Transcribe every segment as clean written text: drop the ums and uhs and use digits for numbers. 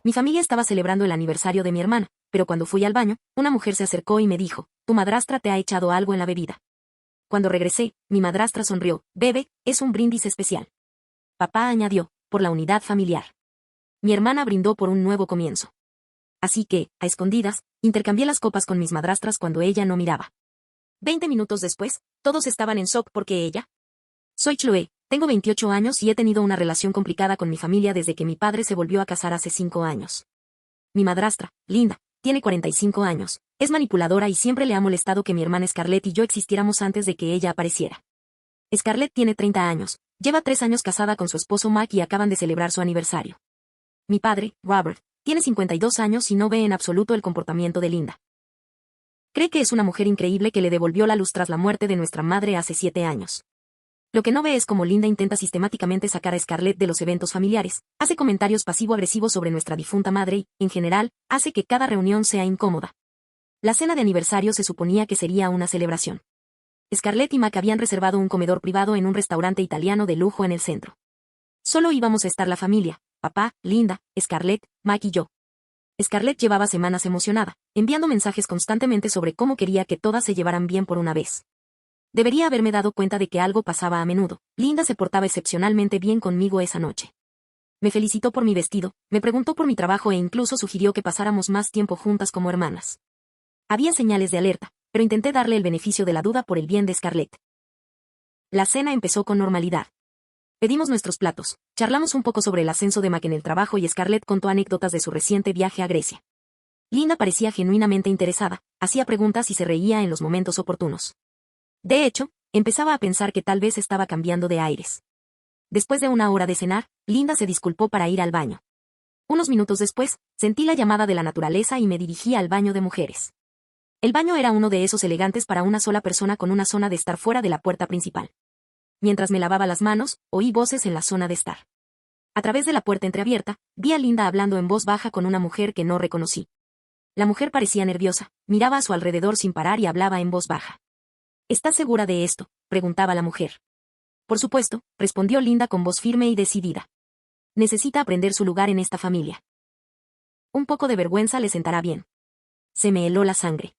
Mi familia estaba celebrando el aniversario de mi hermana, pero cuando fui al baño, una mujer se acercó y me dijo, tu madrastra te ha echado algo en la bebida. Cuando regresé, mi madrastra sonrió, bebe, es un brindis especial. Papá añadió, por la unidad familiar. Mi hermana brindó por un nuevo comienzo. Así que, a escondidas, intercambié las copas con mis madrastras cuando ella no miraba. 20 minutos después, todos estaban en shock porque ella. Soy Chloe, tengo 28 años y he tenido una relación complicada con mi familia desde que mi padre se volvió a casar hace 5 años. Mi madrastra, Linda, tiene 45 años, es manipuladora y siempre le ha molestado que mi hermana Scarlett y yo existiéramos antes de que ella apareciera. Scarlett tiene 30 años, lleva 3 años casada con su esposo Mac y acaban de celebrar su aniversario. Mi padre, Robert, tiene 52 años y no ve en absoluto el comportamiento de Linda. Cree que es una mujer increíble que le devolvió la luz tras la muerte de nuestra madre hace 7 años. Lo que no ve es cómo Linda intenta sistemáticamente sacar a Scarlett de los eventos familiares, hace comentarios pasivo-agresivos sobre nuestra difunta madre y, en general, hace que cada reunión sea incómoda. La cena de aniversario se suponía que sería una celebración. Scarlett y Mac habían reservado un comedor privado en un restaurante italiano de lujo en el centro. Solo íbamos a estar la familia, papá, Linda, Scarlett, Mac y yo. Scarlett llevaba semanas emocionada, enviando mensajes constantemente sobre cómo quería que todas se llevaran bien por una vez. Debería haberme dado cuenta de que algo pasaba a menudo. Linda se portaba excepcionalmente bien conmigo esa noche. Me felicitó por mi vestido, me preguntó por mi trabajo e incluso sugirió que pasáramos más tiempo juntas como hermanas. Había señales de alerta, pero intenté darle el beneficio de la duda por el bien de Scarlett. La cena empezó con normalidad. Pedimos nuestros platos, charlamos un poco sobre el ascenso de Mac en el trabajo y Scarlett contó anécdotas de su reciente viaje a Grecia. Linda parecía genuinamente interesada, hacía preguntas y se reía en los momentos oportunos. De hecho, empezaba a pensar que tal vez estaba cambiando de aires. Después de una hora de cenar, Linda se disculpó para ir al baño. Unos minutos después, sentí la llamada de la naturaleza y me dirigí al baño de mujeres. El baño era uno de esos elegantes para una sola persona con una zona de estar fuera de la puerta principal. Mientras me lavaba las manos, oí voces en la zona de estar. A través de la puerta entreabierta, vi a Linda hablando en voz baja con una mujer que no reconocí. La mujer parecía nerviosa, miraba a su alrededor sin parar y hablaba en voz baja. ¿Estás segura de esto?, preguntaba la mujer. Por supuesto, respondió Linda con voz firme y decidida. Necesita aprender su lugar en esta familia. Un poco de vergüenza le sentará bien. Se me heló la sangre.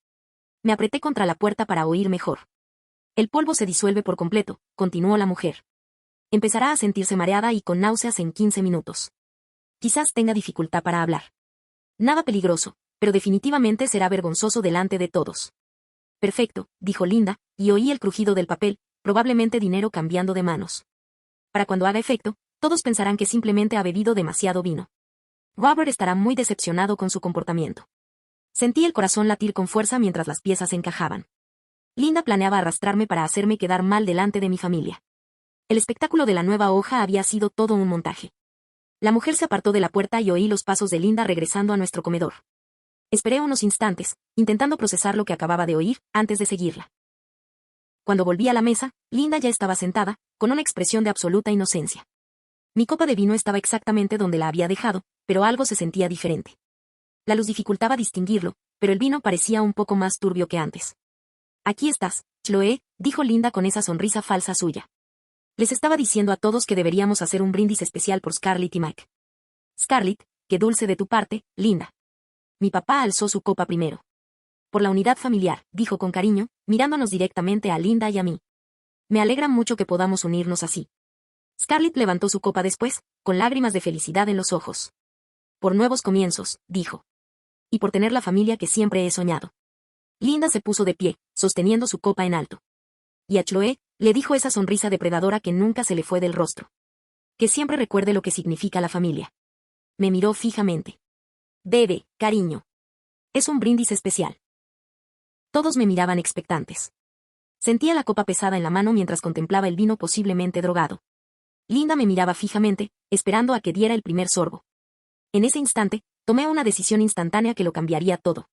Me apreté contra la puerta para oír mejor. El polvo se disuelve por completo, continuó la mujer. Empezará a sentirse mareada y con náuseas en 15 minutos. Quizás tenga dificultad para hablar. Nada peligroso, pero definitivamente será vergonzoso delante de todos. Perfecto, dijo Linda, y oí el crujido del papel, probablemente dinero cambiando de manos. Para cuando haga efecto, todos pensarán que simplemente ha bebido demasiado vino. Robert estará muy decepcionado con su comportamiento. Sentí el corazón latir con fuerza mientras las piezas encajaban. Linda planeaba arrastrarme para hacerme quedar mal delante de mi familia. El espectáculo de la nueva hoja había sido todo un montaje. La mujer se apartó de la puerta y oí los pasos de Linda regresando a nuestro comedor. Esperé unos instantes, intentando procesar lo que acababa de oír, antes de seguirla. Cuando volví a la mesa, Linda ya estaba sentada, con una expresión de absoluta inocencia. Mi copa de vino estaba exactamente donde la había dejado, pero algo se sentía diferente. La luz dificultaba distinguirlo, pero el vino parecía un poco más turbio que antes. Aquí estás, Chloe, dijo Linda con esa sonrisa falsa suya. Les estaba diciendo a todos que deberíamos hacer un brindis especial por Scarlett y Mac. Scarlett, qué dulce de tu parte, Linda. Mi papá alzó su copa primero. Por la unidad familiar, dijo con cariño, mirándonos directamente a Linda y a mí. Me alegra mucho que podamos unirnos así. Scarlett levantó su copa después, con lágrimas de felicidad en los ojos. Por nuevos comienzos, dijo. Y por tener la familia que siempre he soñado. Linda se puso de pie, sosteniendo su copa en alto. Y a Chloe, le dijo esa sonrisa depredadora que nunca se le fue del rostro. Que siempre recuerde lo que significa la familia. Me miró fijamente. Bebe, cariño. Es un brindis especial. Todos me miraban expectantes. Sentía la copa pesada en la mano mientras contemplaba el vino posiblemente drogado. Linda me miraba fijamente, esperando a que diera el primer sorbo. En ese instante, tomé una decisión instantánea que lo cambiaría todo.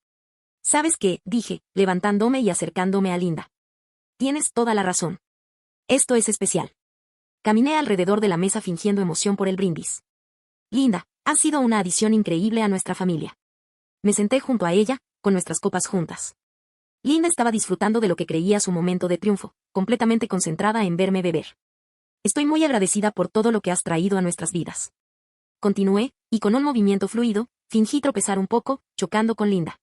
¿Sabes qué?, dije, levantándome y acercándome a Linda. Tienes toda la razón. Esto es especial. Caminé alrededor de la mesa fingiendo emoción por el brindis. Linda, has sido una adición increíble a nuestra familia. Me senté junto a ella, con nuestras copas juntas. Linda estaba disfrutando de lo que creía su momento de triunfo, completamente concentrada en verme beber. Estoy muy agradecida por todo lo que has traído a nuestras vidas. continué, y con un movimiento fluido, fingí tropezar un poco, chocando con Linda.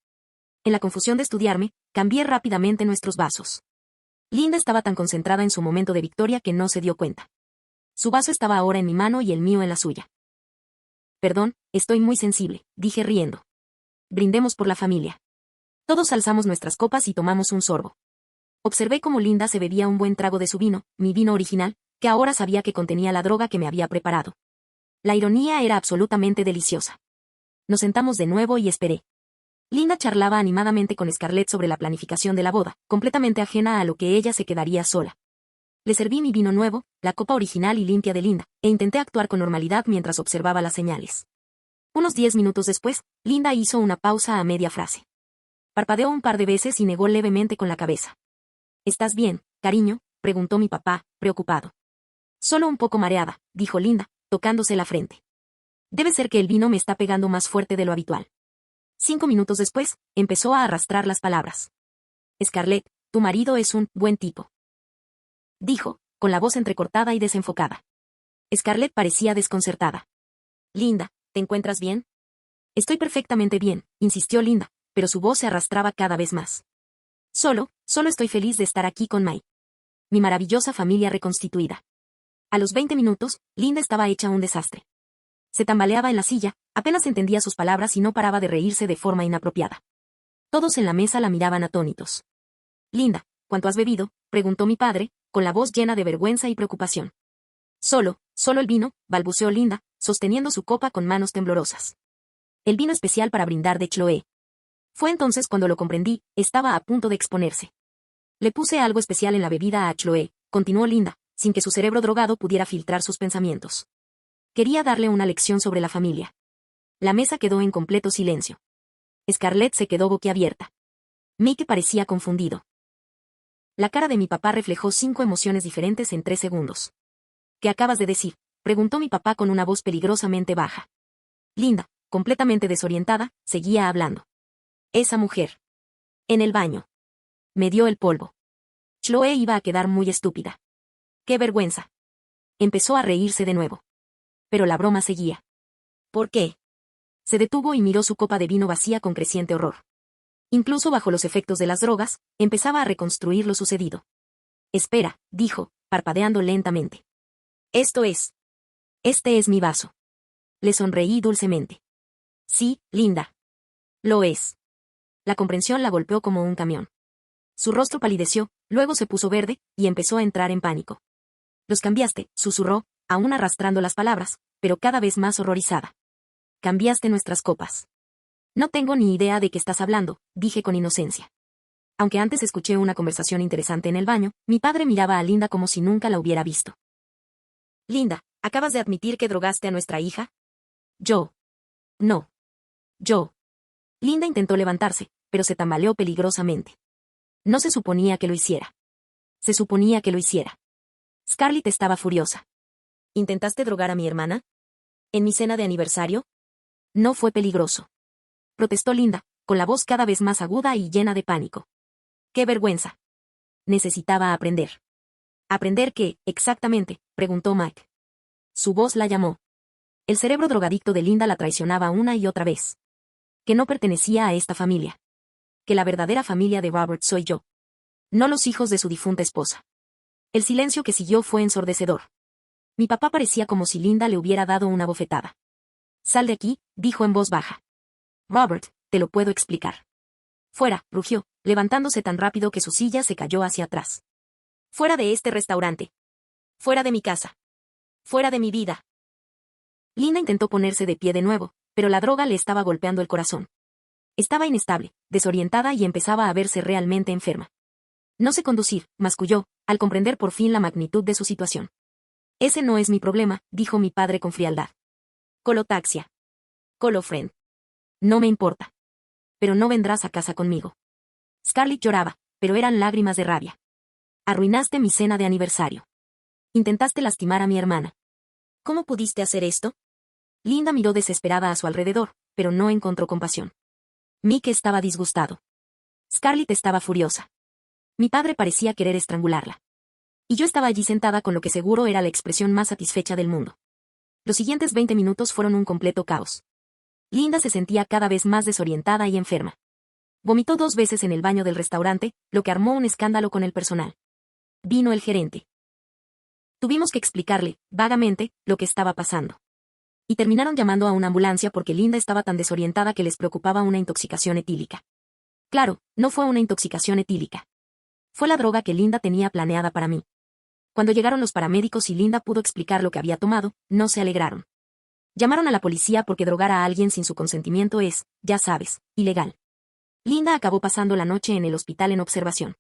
En la confusión de estudiarme, cambié rápidamente nuestros vasos. Linda estaba tan concentrada en su momento de victoria que no se dio cuenta. Su vaso estaba ahora en mi mano y el mío en la suya. Perdón, estoy muy sensible, dije riendo. Brindemos por la familia. Todos alzamos nuestras copas y tomamos un sorbo. Observé cómo Linda se bebía un buen trago de su vino, mi vino original, que ahora sabía que contenía la droga que me había preparado. La ironía era absolutamente deliciosa. Nos sentamos de nuevo y esperé. Linda charlaba animadamente con Scarlett sobre la planificación de la boda, completamente ajena a lo que ella se quedaría sola. Le serví mi vino nuevo, la copa original y limpia de Linda, e intenté actuar con normalidad mientras observaba las señales. Unos 10 minutos después, Linda hizo una pausa a media frase. Parpadeó un par de veces y negó levemente con la cabeza. ¿Estás bien, cariño?, preguntó mi papá, preocupado. Solo un poco mareada, dijo Linda, tocándose la frente. Debe ser que el vino me está pegando más fuerte de lo habitual. 5 minutos después, empezó a arrastrar las palabras. Scarlett, tu marido es un buen tipo. Dijo, con la voz entrecortada y desenfocada. Scarlett parecía desconcertada. Linda, ¿te encuentras bien? Estoy perfectamente bien, insistió Linda, pero su voz se arrastraba cada vez más. Solo estoy feliz de estar aquí con Mai. Mi maravillosa familia reconstituida. A los 20 minutos, Linda estaba hecha un desastre. Se tambaleaba en la silla, apenas entendía sus palabras y no paraba de reírse de forma inapropiada. Todos en la mesa la miraban atónitos. Linda, ¿cuánto has bebido?, preguntó mi padre, con la voz llena de vergüenza y preocupación. Solo el vino, balbuceó Linda, sosteniendo su copa con manos temblorosas. El vino especial para brindar de Chloé. Fue entonces cuando lo comprendí, estaba a punto de exponerse. Le puse algo especial en la bebida a Chloé, continuó Linda, sin que su cerebro drogado pudiera filtrar sus pensamientos. Quería darle una lección sobre la familia. La mesa quedó en completo silencio. Scarlett se quedó boquiabierta. Mick parecía confundido. La cara de mi papá reflejó 5 emociones diferentes en 3 segundos. ¿Qué acabas de decir?, preguntó mi papá con una voz peligrosamente baja. Linda, completamente desorientada, seguía hablando. Esa mujer. En el baño. Me dio el polvo. Chloé iba a quedar muy estúpida. ¡Qué vergüenza! Empezó a reírse de nuevo. Pero la broma seguía. ¿Por qué? Se detuvo y miró su copa de vino vacía con creciente horror. Incluso bajo los efectos de las drogas, empezaba a reconstruir lo sucedido. Espera, dijo, parpadeando lentamente. Este es mi vaso. Le sonreí dulcemente. Sí, Linda. Lo es. La comprensión la golpeó como un camión. Su rostro palideció, luego se puso verde, y empezó a entrar en pánico. Los cambiaste, susurró, aún arrastrando las palabras, pero cada vez más horrorizada. Cambiaste nuestras copas. No tengo ni idea de qué estás hablando, dije con inocencia. Aunque antes escuché una conversación interesante en el baño, mi padre miraba a Linda como si nunca la hubiera visto. Linda, ¿acabas de admitir que drogaste a nuestra hija? Yo. No. Yo. Linda intentó levantarse, pero se tambaleó peligrosamente. No se suponía que lo hiciera. Se suponía que lo hiciera. Scarlett estaba furiosa. ¿Intentaste drogar a mi hermana? ¿En mi cena de aniversario? No fue peligroso. Protestó Linda, con la voz cada vez más aguda y llena de pánico. ¡Qué vergüenza! Necesitaba aprender. ¿Aprender qué, exactamente?, preguntó Mike. Su voz la llamó. El cerebro drogadicto de Linda la traicionaba una y otra vez. Que no pertenecía a esta familia. Que la verdadera familia de Robert soy yo. No los hijos de su difunta esposa. El silencio que siguió fue ensordecedor. Mi papá parecía como si Linda le hubiera dado una bofetada. Sal de aquí, dijo en voz baja. Robert, te lo puedo explicar. Fuera, rugió, levantándose tan rápido que su silla se cayó hacia atrás. Fuera de este restaurante. Fuera de mi casa. Fuera de mi vida. Linda intentó ponerse de pie de nuevo, pero la droga le estaba golpeando el corazón. Estaba inestable, desorientada y empezaba a verse realmente enferma. No sé conducir, masculló, al comprender por fin la magnitud de su situación. Ese no es mi problema, dijo mi padre con frialdad. Colotaxia. Colofren. No me importa. Pero no vendrás a casa conmigo. Scarlett lloraba, pero eran lágrimas de rabia. Arruinaste mi cena de aniversario. Intentaste lastimar a mi hermana. ¿Cómo pudiste hacer esto? Linda miró desesperada a su alrededor, pero no encontró compasión. Mick estaba disgustado. Scarlett estaba furiosa. Mi padre parecía querer estrangularla. Y yo estaba allí sentada con lo que seguro era la expresión más satisfecha del mundo. Los siguientes 20 minutos fueron un completo caos. Linda se sentía cada vez más desorientada y enferma. Vomitó 2 veces en el baño del restaurante, lo que armó un escándalo con el personal. Vino el gerente. Tuvimos que explicarle, vagamente, lo que estaba pasando. Y terminaron llamando a una ambulancia porque Linda estaba tan desorientada que les preocupaba una intoxicación etílica. Claro, no fue una intoxicación etílica. Fue la droga que Linda tenía planeada para mí. Cuando llegaron los paramédicos y Linda pudo explicar lo que había tomado, no se alegraron. Llamaron a la policía porque drogar a alguien sin su consentimiento es, ya sabes, ilegal. Linda acabó pasando la noche en el hospital en observación.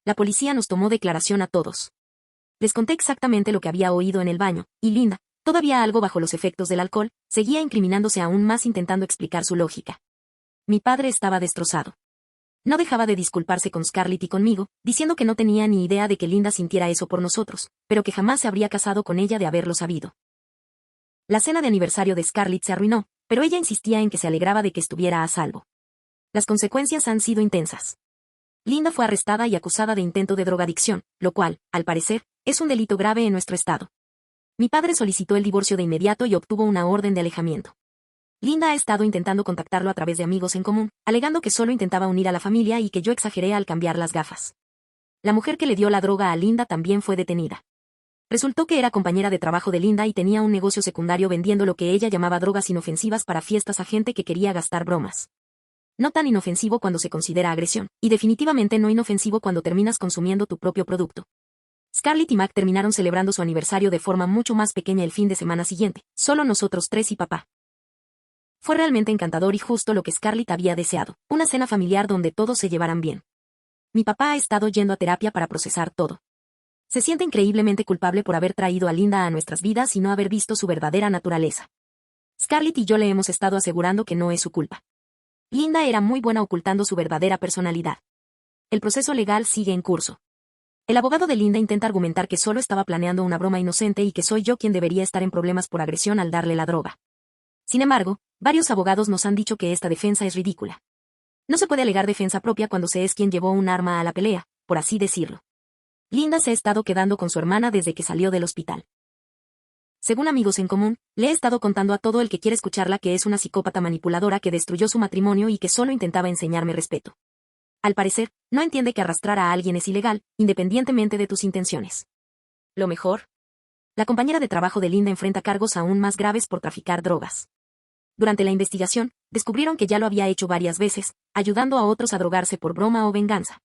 La policía nos tomó declaración a todos. Les conté exactamente lo que había oído en el baño, y Linda, todavía algo bajo los efectos del alcohol, seguía incriminándose aún más intentando explicar su lógica. Mi padre estaba destrozado. No dejaba de disculparse con Scarlett y conmigo, diciendo que no tenía ni idea de que Linda sintiera eso por nosotros, pero que jamás se habría casado con ella de haberlo sabido. La cena de aniversario de Scarlett se arruinó, pero ella insistía en que se alegraba de que estuviera a salvo. Las consecuencias han sido intensas. Linda fue arrestada y acusada de intento de drogadicción, lo cual, al parecer, es un delito grave en nuestro estado. Mi padre solicitó el divorcio de inmediato y obtuvo una orden de alejamiento. Linda ha estado intentando contactarlo a través de amigos en común, alegando que solo intentaba unir a la familia y que yo exageré al cambiar las gafas. La mujer que le dio la droga a Linda también fue detenida. Resultó que era compañera de trabajo de Linda y tenía un negocio secundario vendiendo lo que ella llamaba drogas inofensivas para fiestas a gente que quería gastar bromas. No tan inofensivo cuando se considera agresión, y definitivamente no inofensivo cuando terminas consumiendo tu propio producto. Scarlett y Mac terminaron celebrando su aniversario de forma mucho más pequeña el fin de semana siguiente, solo nosotros 3 y papá. Fue realmente encantador y justo lo que Scarlett había deseado, una cena familiar donde todos se llevaran bien. Mi papá ha estado yendo a terapia para procesar todo. Se siente increíblemente culpable por haber traído a Linda a nuestras vidas y no haber visto su verdadera naturaleza. Scarlett y yo le hemos estado asegurando que no es su culpa. Linda era muy buena ocultando su verdadera personalidad. El proceso legal sigue en curso. El abogado de Linda intenta argumentar que solo estaba planeando una broma inocente y que soy yo quien debería estar en problemas por agresión al darle la droga. Sin embargo, varios abogados nos han dicho que esta defensa es ridícula. No se puede alegar defensa propia cuando se es quien llevó un arma a la pelea, por así decirlo. Linda se ha estado quedando con su hermana desde que salió del hospital. Según amigos en común, le he estado contando a todo el que quiere escucharla que es una psicópata manipuladora que destruyó su matrimonio y que solo intentaba enseñarme respeto. Al parecer, no entiende que arrastrar a alguien es ilegal, independientemente de tus intenciones. Lo mejor. La compañera de trabajo de Linda enfrenta cargos aún más graves por traficar drogas. Durante la investigación, descubrieron que ya lo había hecho varias veces, ayudando a otros a drogarse por broma o venganza.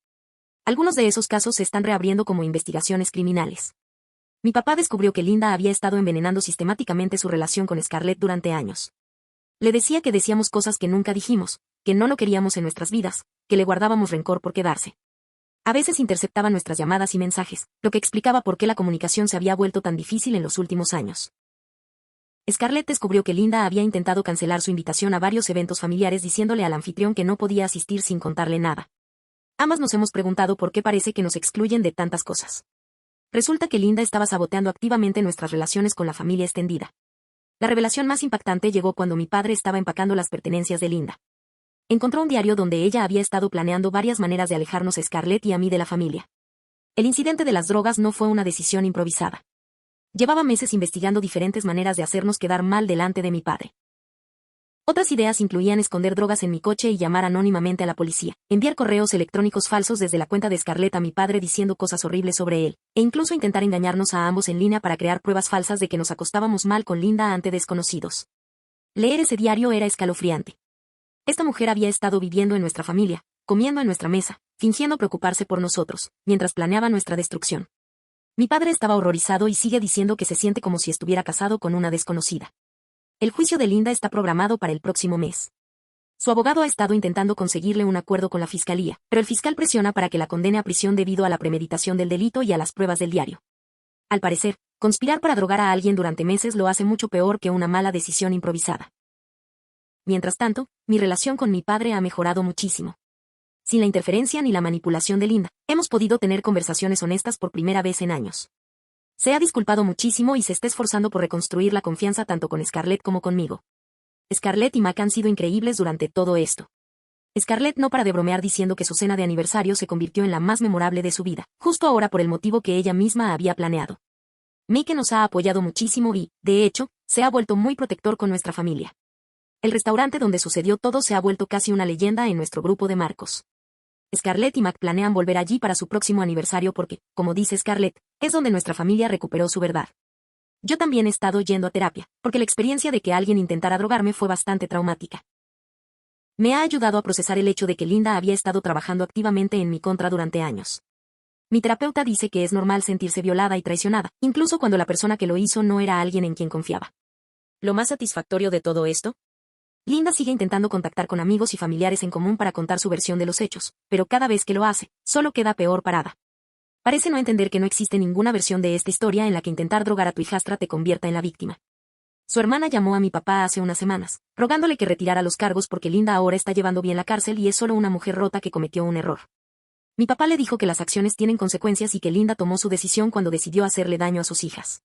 Algunos de esos casos se están reabriendo como investigaciones criminales. Mi papá descubrió que Linda había estado envenenando sistemáticamente su relación con Scarlett durante años. Le decía que decíamos cosas que nunca dijimos, que no lo queríamos en nuestras vidas, que le guardábamos rencor por quedarse. A veces interceptaba nuestras llamadas y mensajes, lo que explicaba por qué la comunicación se había vuelto tan difícil en los últimos años. Scarlett descubrió que Linda había intentado cancelar su invitación a varios eventos familiares diciéndole al anfitrión que no podía asistir sin contarle nada. Ambas nos hemos preguntado por qué parece que nos excluyen de tantas cosas. Resulta que Linda estaba saboteando activamente nuestras relaciones con la familia extendida. La revelación más impactante llegó cuando mi padre estaba empacando las pertenencias de Linda. Encontró un diario donde ella había estado planeando varias maneras de alejarnos a Scarlett y a mí de la familia. El incidente de las drogas no fue una decisión improvisada. Llevaba meses investigando diferentes maneras de hacernos quedar mal delante de mi padre. Otras ideas incluían esconder drogas en mi coche y llamar anónimamente a la policía, enviar correos electrónicos falsos desde la cuenta de Scarlett a mi padre diciendo cosas horribles sobre él, e incluso intentar engañarnos a ambos en línea para crear pruebas falsas de que nos acostábamos mal con Linda ante desconocidos. Leer ese diario era escalofriante. Esta mujer había estado viviendo en nuestra familia, comiendo en nuestra mesa, fingiendo preocuparse por nosotros, mientras planeaba nuestra destrucción. Mi padre estaba horrorizado y sigue diciendo que se siente como si estuviera casado con una desconocida. El juicio de Linda está programado para el próximo mes. Su abogado ha estado intentando conseguirle un acuerdo con la fiscalía, pero el fiscal presiona para que la condene a prisión debido a la premeditación del delito y a las pruebas del diario. Al parecer, conspirar para drogar a alguien durante meses lo hace mucho peor que una mala decisión improvisada. Mientras tanto, mi relación con mi padre ha mejorado muchísimo. Sin la interferencia ni la manipulación de Linda, hemos podido tener conversaciones honestas por primera vez en años. Se ha disculpado muchísimo y se está esforzando por reconstruir la confianza tanto con Scarlett como conmigo. Scarlett y Mac han sido increíbles durante todo esto. Scarlett no para de bromear diciendo que su cena de aniversario se convirtió en la más memorable de su vida, justo ahora por el motivo que ella misma había planeado. Mike nos ha apoyado muchísimo y, de hecho, se ha vuelto muy protector con nuestra familia. El restaurante donde sucedió todo se ha vuelto casi una leyenda en nuestro grupo de Marcos. Scarlett y Mac planean volver allí para su próximo aniversario porque, como dice Scarlett, es donde nuestra familia recuperó su verdad. Yo también he estado yendo a terapia, porque la experiencia de que alguien intentara drogarme fue bastante traumática. Me ha ayudado a procesar el hecho de que Linda había estado trabajando activamente en mi contra durante años. Mi terapeuta dice que es normal sentirse violada y traicionada, incluso cuando la persona que lo hizo no era alguien en quien confiaba. ¿Lo más satisfactorio de todo esto? Linda sigue intentando contactar con amigos y familiares en común para contar su versión de los hechos, pero cada vez que lo hace, solo queda peor parada. Parece no entender que no existe ninguna versión de esta historia en la que intentar drogar a tu hijastra te convierta en la víctima. Su hermana llamó a mi papá hace unas semanas, rogándole que retirara los cargos porque Linda ahora está llevando bien la cárcel y es solo una mujer rota que cometió un error. Mi papá le dijo que las acciones tienen consecuencias y que Linda tomó su decisión cuando decidió hacerle daño a sus hijas.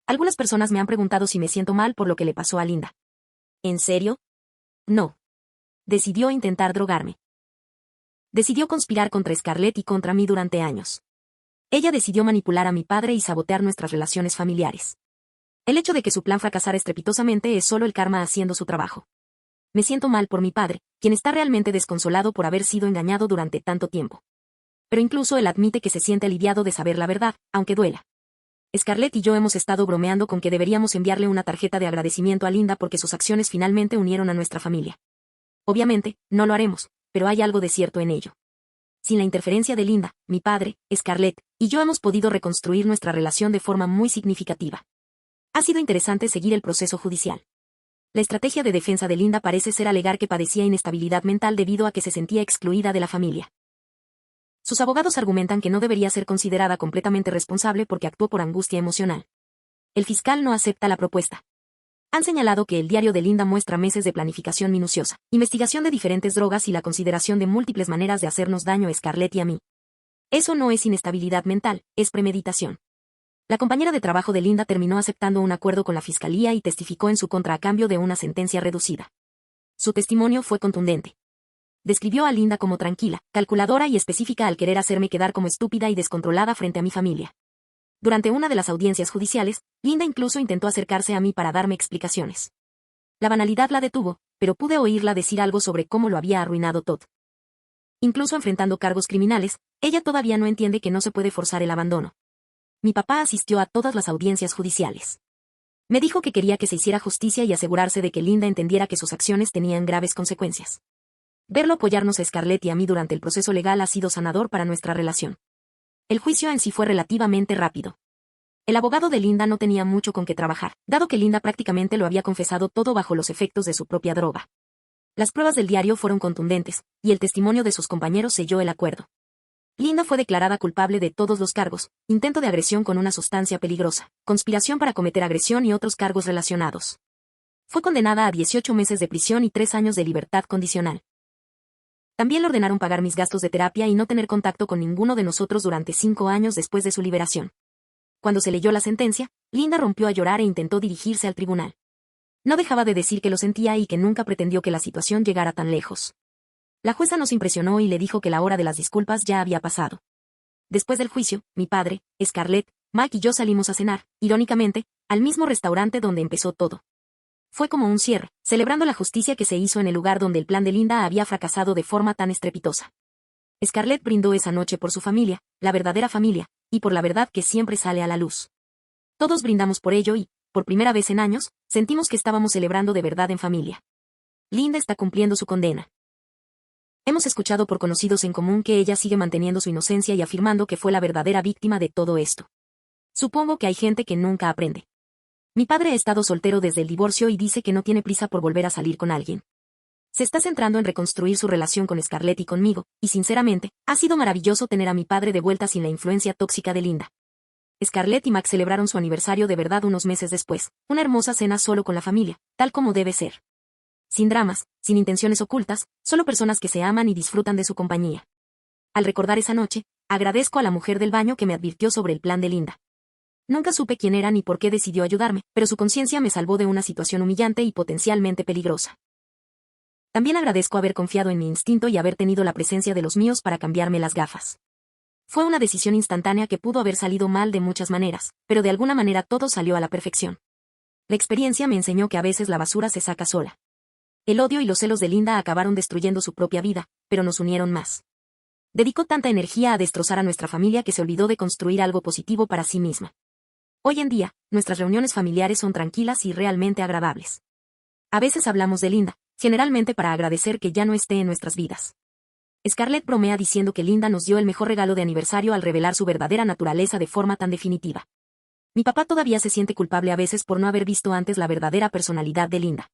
Algunas personas me han preguntado si me siento mal por lo que le pasó a Linda. ¿En serio? No. Decidió intentar drogarme. Decidió conspirar contra Scarlett y contra mí durante años. Ella decidió manipular a mi padre y sabotear nuestras relaciones familiares. El hecho de que su plan fracasara estrepitosamente es solo el karma haciendo su trabajo. Me siento mal por mi padre, quien está realmente desconsolado por haber sido engañado durante tanto tiempo. Pero incluso él admite que se siente aliviado de saber la verdad, aunque duela. Scarlett y yo hemos estado bromeando con que deberíamos enviarle una tarjeta de agradecimiento a Linda porque sus acciones finalmente unieron a nuestra familia. Obviamente, no lo haremos, pero hay algo de cierto en ello. Sin la interferencia de Linda, mi padre, Scarlett, y yo hemos podido reconstruir nuestra relación de forma muy significativa. Ha sido interesante seguir el proceso judicial. La estrategia de defensa de Linda parece ser alegar que padecía inestabilidad mental debido a que se sentía excluida de la familia. Sus abogados argumentan que no debería ser considerada completamente responsable porque actuó por angustia emocional. El fiscal no acepta la propuesta. Han señalado que el diario de Linda muestra meses de planificación minuciosa, investigación de diferentes drogas y la consideración de múltiples maneras de hacernos daño a Scarlett y a mí. Eso no es inestabilidad mental, es premeditación. La compañera de trabajo de Linda terminó aceptando un acuerdo con la fiscalía y testificó en su contra a cambio de una sentencia reducida. Su testimonio fue contundente. Describió a Linda como tranquila, calculadora y específica al querer hacerme quedar como estúpida y descontrolada frente a mi familia. Durante una de las audiencias judiciales, Linda incluso intentó acercarse a mí para darme explicaciones. La banalidad la detuvo, pero pude oírla decir algo sobre cómo lo había arruinado Todd. Incluso enfrentando cargos criminales, ella todavía no entiende que no se puede forzar el abandono. Mi papá asistió a todas las audiencias judiciales. Me dijo que quería que se hiciera justicia y asegurarse de que Linda entendiera que sus acciones tenían graves consecuencias. Verlo apoyarnos a Scarlett y a mí durante el proceso legal ha sido sanador para nuestra relación. El juicio en sí fue relativamente rápido. El abogado de Linda no tenía mucho con qué trabajar, dado que Linda prácticamente lo había confesado todo bajo los efectos de su propia droga. Las pruebas del diario fueron contundentes, y el testimonio de sus compañeros selló el acuerdo. Linda fue declarada culpable de todos los cargos: intento de agresión con una sustancia peligrosa, conspiración para cometer agresión y otros cargos relacionados. Fue condenada a 18 meses de prisión y 3 años de libertad condicional. También le ordenaron pagar mis gastos de terapia y no tener contacto con ninguno de nosotros durante 5 años después de su liberación. Cuando se leyó la sentencia, Linda rompió a llorar e intentó dirigirse al tribunal. No dejaba de decir que lo sentía y que nunca pretendió que la situación llegara tan lejos. La jueza nos impresionó y le dijo que la hora de las disculpas ya había pasado. Después del juicio, mi padre, Scarlett, Mac y yo salimos a cenar, irónicamente, al mismo restaurante donde empezó todo. Fue como un cierre, celebrando la justicia que se hizo en el lugar donde el plan de Linda había fracasado de forma tan estrepitosa. Scarlett brindó esa noche por su familia, la verdadera familia, y por la verdad que siempre sale a la luz. Todos brindamos por ello y, por primera vez en años, sentimos que estábamos celebrando de verdad en familia. Linda está cumpliendo su condena. Hemos escuchado por conocidos en común que ella sigue manteniendo su inocencia y afirmando que fue la verdadera víctima de todo esto. Supongo que hay gente que nunca aprende. Mi padre ha estado soltero desde el divorcio y dice que no tiene prisa por volver a salir con alguien. Se está centrando en reconstruir su relación con Scarlett y conmigo, y sinceramente, ha sido maravilloso tener a mi padre de vuelta sin la influencia tóxica de Linda. Scarlett y Max celebraron su aniversario de verdad unos meses después, una hermosa cena solo con la familia, tal como debe ser. Sin dramas, sin intenciones ocultas, solo personas que se aman y disfrutan de su compañía. Al recordar esa noche, agradezco a la mujer del baño que me advirtió sobre el plan de Linda. Nunca supe quién era ni por qué decidió ayudarme, pero su conciencia me salvó de una situación humillante y potencialmente peligrosa. También agradezco haber confiado en mi instinto y haber tenido la presencia de los míos para cambiarme las gafas. Fue una decisión instantánea que pudo haber salido mal de muchas maneras, pero de alguna manera todo salió a la perfección. La experiencia me enseñó que a veces la basura se saca sola. El odio y los celos de Linda acabaron destruyendo su propia vida, pero nos unieron más. Dedicó tanta energía a destrozar a nuestra familia que se olvidó de construir algo positivo para sí misma. Hoy en día, nuestras reuniones familiares son tranquilas y realmente agradables. A veces hablamos de Linda, generalmente para agradecer que ya no esté en nuestras vidas. Scarlett bromea diciendo que Linda nos dio el mejor regalo de aniversario al revelar su verdadera naturaleza de forma tan definitiva. Mi papá todavía se siente culpable a veces por no haber visto antes la verdadera personalidad de Linda.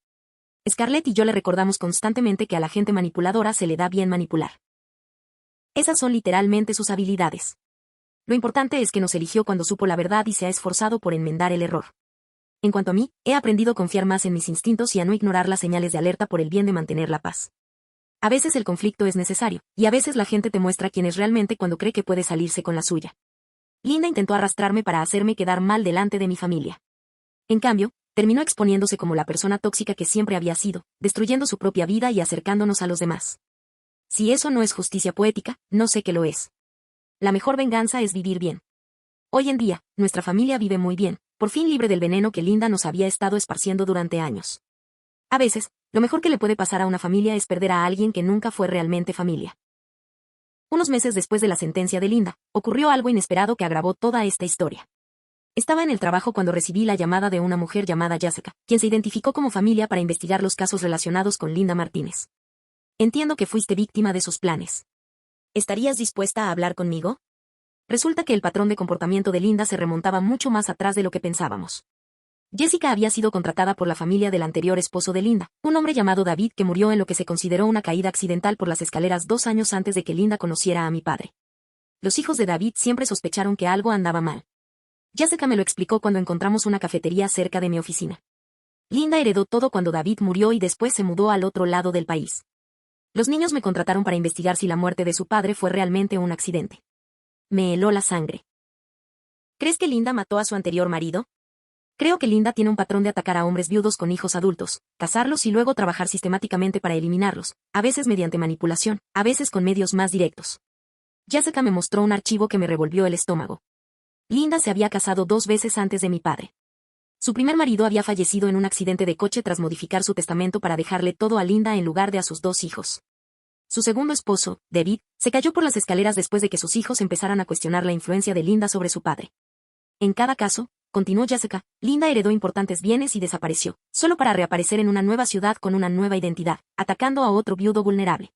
Scarlett y yo le recordamos constantemente que a la gente manipuladora se le da bien manipular. Esas son literalmente sus habilidades. Lo importante es que nos eligió cuando supo la verdad y se ha esforzado por enmendar el error. En cuanto a mí, he aprendido a confiar más en mis instintos y a no ignorar las señales de alerta por el bien de mantener la paz. A veces el conflicto es necesario, y a veces la gente te muestra quién es realmente cuando cree que puede salirse con la suya. Linda intentó arrastrarme para hacerme quedar mal delante de mi familia. En cambio, terminó exponiéndose como la persona tóxica que siempre había sido, destruyendo su propia vida y acercándonos a los demás. Si eso no es justicia poética, no sé qué lo es. La mejor venganza es vivir bien. Hoy en día, nuestra familia vive muy bien, por fin libre del veneno que Linda nos había estado esparciendo durante años. A veces, lo mejor que le puede pasar a una familia es perder a alguien que nunca fue realmente familia. Unos meses después de la sentencia de Linda, ocurrió algo inesperado que agravó toda esta historia. Estaba en el trabajo cuando recibí la llamada de una mujer llamada Jessica, quien se identificó como familia para investigar los casos relacionados con Linda Martínez. Entiendo que fuiste víctima de sus planes. ¿Estarías dispuesta a hablar conmigo? Resulta que el patrón de comportamiento de Linda se remontaba mucho más atrás de lo que pensábamos. Jessica había sido contratada por la familia del anterior esposo de Linda, un hombre llamado David que murió en lo que se consideró una caída accidental por las escaleras 2 años antes de que Linda conociera a mi padre. Los hijos de David siempre sospecharon que algo andaba mal. Jessica me lo explicó cuando encontramos una cafetería cerca de mi oficina. Linda heredó todo cuando David murió y después se mudó al otro lado del país. Los niños me contrataron para investigar si la muerte de su padre fue realmente un accidente. Me heló la sangre. ¿Crees que Linda mató a su anterior marido? Creo que Linda tiene un patrón de atacar a hombres viudos con hijos adultos, casarlos y luego trabajar sistemáticamente para eliminarlos, a veces mediante manipulación, a veces con medios más directos. Jessica me mostró un archivo que me revolvió el estómago. Linda se había casado 2 veces antes de mi padre. Su primer marido había fallecido en un accidente de coche tras modificar su testamento para dejarle todo a Linda en lugar de a sus 2 hijos. Su segundo esposo, David, se cayó por las escaleras después de que sus hijos empezaran a cuestionar la influencia de Linda sobre su padre. En cada caso, continuó Jessica, Linda heredó importantes bienes y desapareció, solo para reaparecer en una nueva ciudad con una nueva identidad, atacando a otro viudo vulnerable.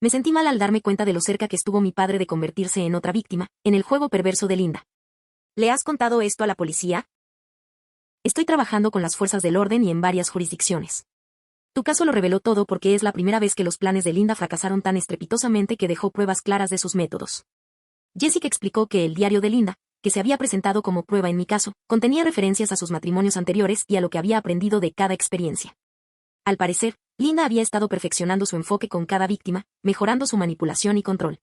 Me sentí mal al darme cuenta de lo cerca que estuvo mi padre de convertirse en otra víctima, en el juego perverso de Linda. ¿Le has contado esto a la policía? Estoy trabajando con las fuerzas del orden y en varias jurisdicciones. Tu caso lo reveló todo porque es la primera vez que los planes de Linda fracasaron tan estrepitosamente que dejó pruebas claras de sus métodos. Jessica explicó que el diario de Linda, que se había presentado como prueba en mi caso, contenía referencias a sus matrimonios anteriores y a lo que había aprendido de cada experiencia. Al parecer, Linda había estado perfeccionando su enfoque con cada víctima, mejorando su manipulación y control.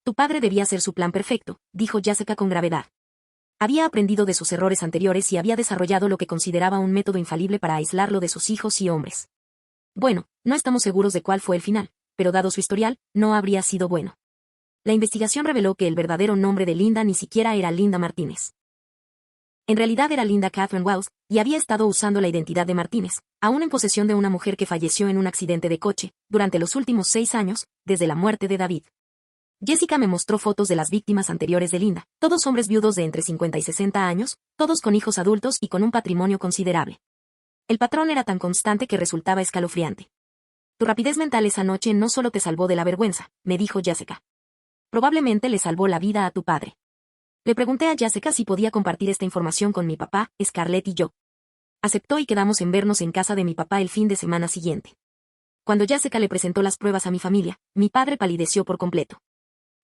Tu padre debía ser su plan perfecto, dijo Jessica con gravedad. Había aprendido de sus errores anteriores y había desarrollado lo que consideraba un método infalible para aislarlo de sus hijos y hombres. Bueno, no estamos seguros de cuál fue el final, pero dado su historial, no habría sido bueno. La investigación reveló que el verdadero nombre de Linda ni siquiera era Linda Martínez. En realidad era Linda Catherine Wells, y había estado usando la identidad de Martínez, aún en posesión de una mujer que falleció en un accidente de coche, durante los últimos 6 años, desde la muerte de David. Jessica me mostró fotos de las víctimas anteriores de Linda, todos hombres viudos de entre 50 y 60 años, todos con hijos adultos y con un patrimonio considerable. El patrón era tan constante que resultaba escalofriante. Tu rapidez mental esa noche no solo te salvó de la vergüenza, me dijo Jessica. Probablemente le salvó la vida a tu padre. Le pregunté a Jessica si podía compartir esta información con mi papá, Scarlett y yo. Aceptó y quedamos en vernos en casa de mi papá el fin de semana siguiente. Cuando Jessica le presentó las pruebas a mi familia, mi padre palideció por completo.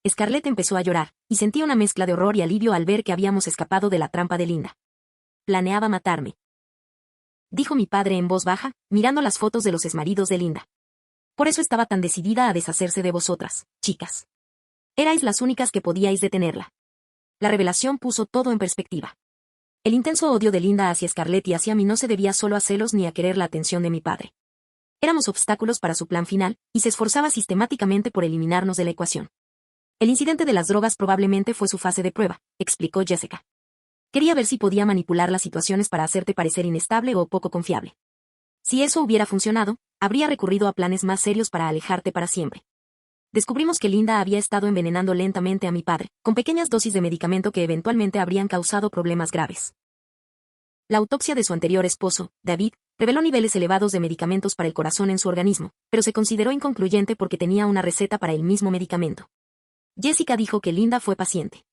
Scarlett empezó a llorar, y sentí una mezcla de horror y alivio al ver que habíamos escapado de la trampa de Linda. Planeaba matarme, dijo mi padre en voz baja, mirando las fotos de los exmaridos de Linda. Por eso estaba tan decidida a deshacerse de vosotras, chicas. Erais las únicas que podíais detenerla. La revelación puso todo en perspectiva. El intenso odio de Linda hacia Scarlett y hacia mí no se debía solo a celos ni a querer la atención de mi padre. Éramos obstáculos para su plan final, y se esforzaba sistemáticamente por eliminarnos de la ecuación. El incidente de las drogas probablemente fue su fase de prueba, explicó Jessica. Quería ver si podía manipular las situaciones para hacerte parecer inestable o poco confiable. Si eso hubiera funcionado, habría recurrido a planes más serios para alejarte para siempre. Descubrimos que Linda había estado envenenando lentamente a mi padre, con pequeñas dosis de medicamento que eventualmente habrían causado problemas graves. La autopsia de su anterior esposo, David, reveló niveles elevados de medicamentos para el corazón en su organismo, pero se consideró inconcluyente porque tenía una receta para el mismo medicamento. Jessica dijo que Linda fue paciente.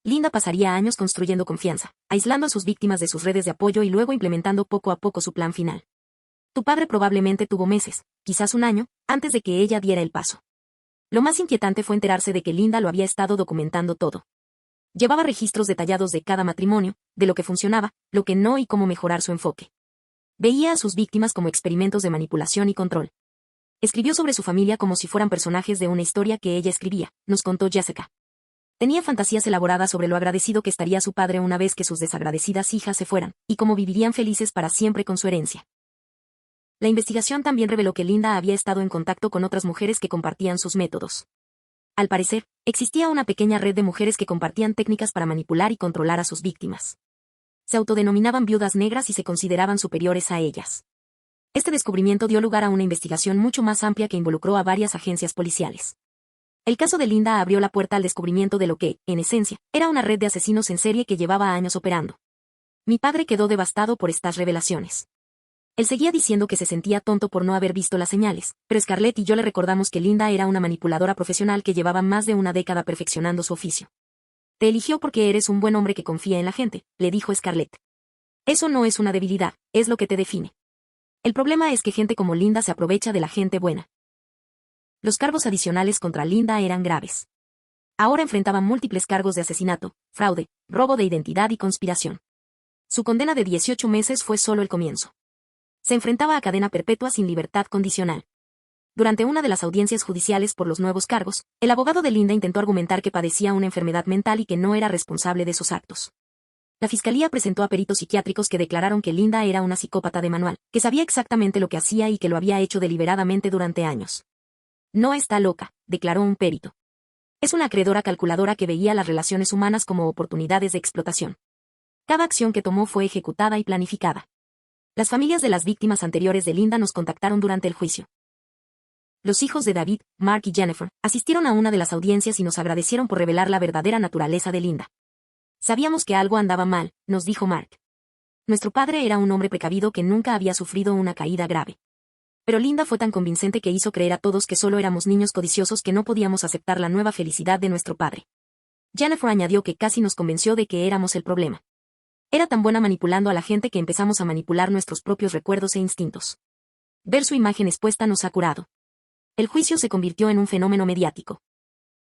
Linda pasaría años construyendo confianza, aislando a sus víctimas de sus redes de apoyo y luego implementando poco a poco su plan final. Tu padre probablemente tuvo meses, quizás un año, antes de que ella diera el paso. Lo más inquietante fue enterarse de que Linda lo había estado documentando todo. Llevaba registros detallados de cada matrimonio, de lo que funcionaba, lo que no y cómo mejorar su enfoque. Veía a sus víctimas como experimentos de manipulación y control. Escribió sobre su familia como si fueran personajes de una historia que ella escribía, nos contó Jessica. Tenía fantasías elaboradas sobre lo agradecido que estaría su padre una vez que sus desagradecidas hijas se fueran, y cómo vivirían felices para siempre con su herencia. La investigación también reveló que Linda había estado en contacto con otras mujeres que compartían sus métodos. Al parecer, existía una pequeña red de mujeres que compartían técnicas para manipular y controlar a sus víctimas. Se autodenominaban viudas negras y se consideraban superiores a ellas. Este descubrimiento dio lugar a una investigación mucho más amplia que involucró a varias agencias policiales. El caso de Linda abrió la puerta al descubrimiento de lo que, en esencia, era una red de asesinos en serie que llevaba años operando. Mi padre quedó devastado por estas revelaciones. Él seguía diciendo que se sentía tonto por no haber visto las señales, pero Scarlett y yo le recordamos que Linda era una manipuladora profesional que llevaba más de una década perfeccionando su oficio. Te eligió porque eres un buen hombre que confía en la gente, le dijo Scarlett. Eso no es una debilidad, es lo que te define. El problema es que gente como Linda se aprovecha de la gente buena. Los cargos adicionales contra Linda eran graves. Ahora enfrentaba múltiples cargos de asesinato, fraude, robo de identidad y conspiración. Su condena de 18 meses fue solo el comienzo. Se enfrentaba a cadena perpetua sin libertad condicional. Durante una de las audiencias judiciales por los nuevos cargos, el abogado de Linda intentó argumentar que padecía una enfermedad mental y que no era responsable de sus actos. La fiscalía presentó a peritos psiquiátricos que declararon que Linda era una psicópata de manual, que sabía exactamente lo que hacía y que lo había hecho deliberadamente durante años. No está loca, declaró un perito. Es una acreedora calculadora que veía las relaciones humanas como oportunidades de explotación. Cada acción que tomó fue ejecutada y planificada. Las familias de las víctimas anteriores de Linda nos contactaron durante el juicio. Los hijos de David, Mark y Jennifer, asistieron a una de las audiencias y nos agradecieron por revelar la verdadera naturaleza de Linda. Sabíamos que algo andaba mal, nos dijo Mark. Nuestro padre era un hombre precavido que nunca había sufrido una caída grave. Pero Linda fue tan convincente que hizo creer a todos que solo éramos niños codiciosos que no podíamos aceptar la nueva felicidad de nuestro padre. Jennifer añadió que casi nos convenció de que éramos el problema. Era tan buena manipulando a la gente que empezamos a manipular nuestros propios recuerdos e instintos. Ver su imagen expuesta nos ha curado. El juicio se convirtió en un fenómeno mediático.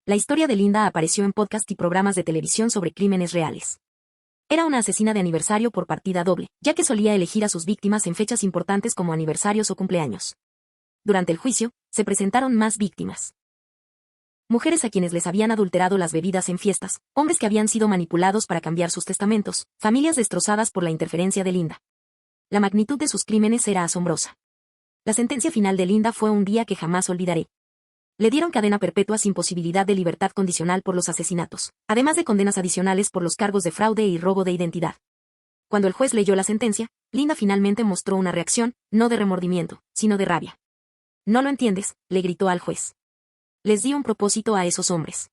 La historia de Linda apareció en podcast y programas de televisión sobre crímenes reales. Era una asesina de aniversario por partida doble, ya que solía elegir a sus víctimas en fechas importantes como aniversarios o cumpleaños. Durante el juicio, se presentaron más víctimas. Mujeres a quienes les habían adulterado las bebidas en fiestas, hombres que habían sido manipulados para cambiar sus testamentos, familias destrozadas por la interferencia de Linda. La magnitud de sus crímenes era asombrosa. La sentencia final de Linda fue un día que jamás olvidaré. Le dieron cadena perpetua sin posibilidad de libertad condicional por los asesinatos, además de condenas adicionales por los cargos de fraude y robo de identidad. Cuando el juez leyó la sentencia, Linda finalmente mostró una reacción, no de remordimiento, sino de rabia. «No lo entiendes», le gritó al juez. Les di un propósito a esos hombres.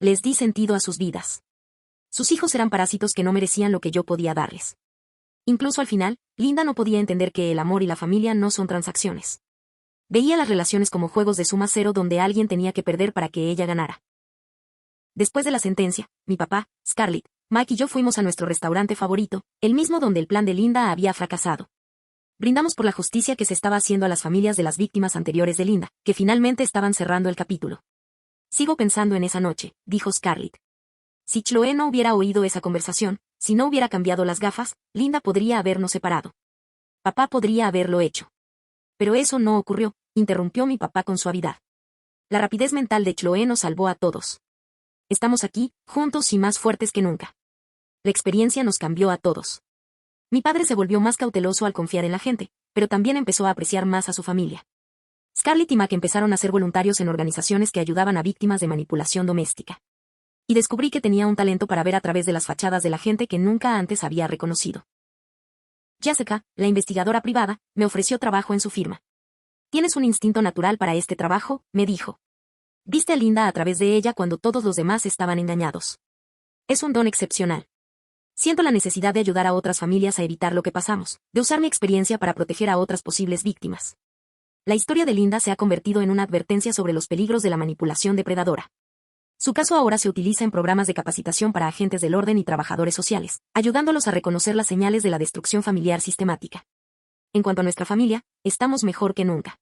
Les di sentido a sus vidas. Sus hijos eran parásitos que no merecían lo que yo podía darles. Incluso al final, Linda no podía entender que el amor y la familia no son transacciones. Veía las relaciones como juegos de suma cero donde alguien tenía que perder para que ella ganara. Después de la sentencia, mi papá, Scarlett, Mike y yo fuimos a nuestro restaurante favorito, el mismo donde el plan de Linda había fracasado. Brindamos por la justicia que se estaba haciendo a las familias de las víctimas anteriores de Linda, que finalmente estaban cerrando el capítulo. Sigo pensando en esa noche, dijo Scarlett. Si Chloe no hubiera oído esa conversación, si no hubiera cambiado las gafas, Linda podría habernos separado. Papá podría haberlo hecho. Pero eso no ocurrió, interrumpió mi papá con suavidad. La rapidez mental de Chloe nos salvó a todos. Estamos aquí, juntos y más fuertes que nunca. La experiencia nos cambió a todos. Mi padre se volvió más cauteloso al confiar en la gente, pero también empezó a apreciar más a su familia. Scarlett y Mac empezaron a ser voluntarios en organizaciones que ayudaban a víctimas de manipulación doméstica. Y descubrí que tenía un talento para ver a través de las fachadas de la gente que nunca antes había reconocido. Jessica, la investigadora privada, me ofreció trabajo en su firma. «Tienes un instinto natural para este trabajo», me dijo. «Viste a Linda a través de ella cuando todos los demás estaban engañados. Es un don excepcional. Siento la necesidad de ayudar a otras familias a evitar lo que pasamos, de usar mi experiencia para proteger a otras posibles víctimas». La historia de Linda se ha convertido en una advertencia sobre los peligros de la manipulación depredadora. Su caso ahora se utiliza en programas de capacitación para agentes del orden y trabajadores sociales, ayudándolos a reconocer las señales de la destrucción familiar sistemática. En cuanto a nuestra familia, estamos mejor que nunca.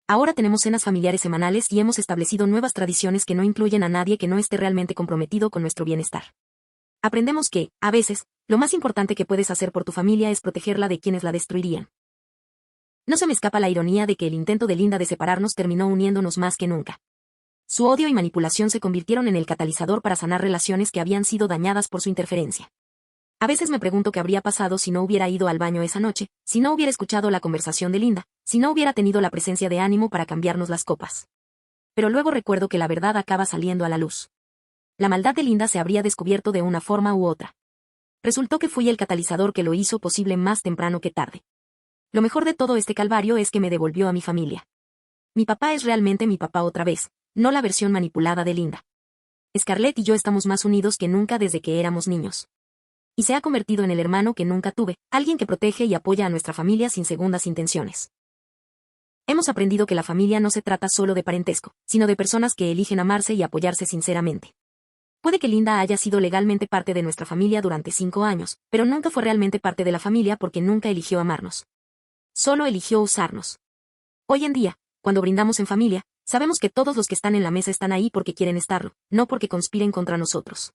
Ahora tenemos cenas familiares semanales y hemos establecido nuevas tradiciones que no incluyen a nadie que no esté realmente comprometido con nuestro bienestar. Aprendemos que, a veces, lo más importante que puedes hacer por tu familia es protegerla de quienes la destruirían. No se me escapa la ironía de que el intento de Linda de separarnos terminó uniéndonos más que nunca. Su odio y manipulación se convirtieron en el catalizador para sanar relaciones que habían sido dañadas por su interferencia. A veces me pregunto qué habría pasado si no hubiera ido al baño esa noche, si no hubiera escuchado la conversación de Linda, si no hubiera tenido la presencia de ánimo para cambiarnos las copas. Pero luego recuerdo que la verdad acaba saliendo a la luz. La maldad de Linda se habría descubierto de una forma u otra. Resultó que fui el catalizador que lo hizo posible más temprano que tarde. Lo mejor de todo este calvario es que me devolvió a mi familia. Mi papá es realmente mi papá otra vez, no la versión manipulada de Linda. Scarlett y yo estamos más unidos que nunca desde que éramos niños. Y se ha convertido en el hermano que nunca tuve, alguien que protege y apoya a nuestra familia sin segundas intenciones. Hemos aprendido que la familia no se trata solo de parentesco, sino de personas que eligen amarse y apoyarse sinceramente. Puede que Linda haya sido legalmente parte de nuestra familia durante 5 años, pero nunca fue realmente parte de la familia porque nunca eligió amarnos. Solo eligió usarnos. Hoy en día, cuando brindamos en familia, sabemos que todos los que están en la mesa están ahí porque quieren estarlo, no porque conspiren contra nosotros.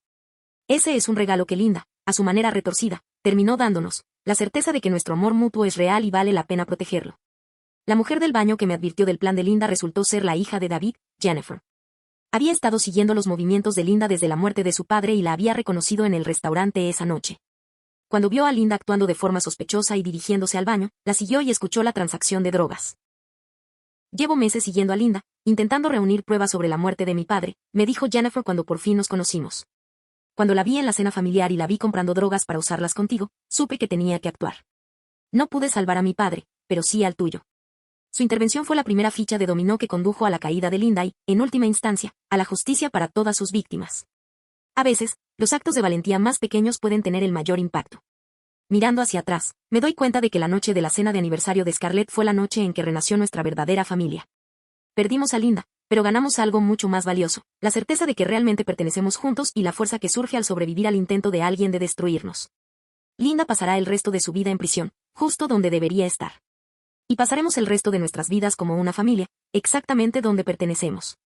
Ese es un regalo que Linda, a su manera retorcida, terminó dándonos, la certeza de que nuestro amor mutuo es real y vale la pena protegerlo. La mujer del baño que me advirtió del plan de Linda resultó ser la hija de David, Jennifer. Había estado siguiendo los movimientos de Linda desde la muerte de su padre y la había reconocido en el restaurante esa noche. Cuando vio a Linda actuando de forma sospechosa y dirigiéndose al baño, la siguió y escuchó la transacción de drogas. «Llevo meses siguiendo a Linda, intentando reunir pruebas sobre la muerte de mi padre», me dijo Jennifer cuando por fin nos conocimos. «Cuando la vi en la cena familiar y la vi comprando drogas para usarlas contigo, supe que tenía que actuar. No pude salvar a mi padre, pero sí al tuyo». Su intervención fue la primera ficha de dominó que condujo a la caída de Linda y, en última instancia, a la justicia para todas sus víctimas. A veces, los actos de valentía más pequeños pueden tener el mayor impacto. Mirando hacia atrás, me doy cuenta de que la noche de la cena de aniversario de Scarlett fue la noche en que renació nuestra verdadera familia. Perdimos a Linda, pero ganamos algo mucho más valioso, la certeza de que realmente pertenecemos juntos y la fuerza que surge al sobrevivir al intento de alguien de destruirnos. Linda pasará el resto de su vida en prisión, justo donde debería estar. Y pasaremos el resto de nuestras vidas como una familia, exactamente donde pertenecemos.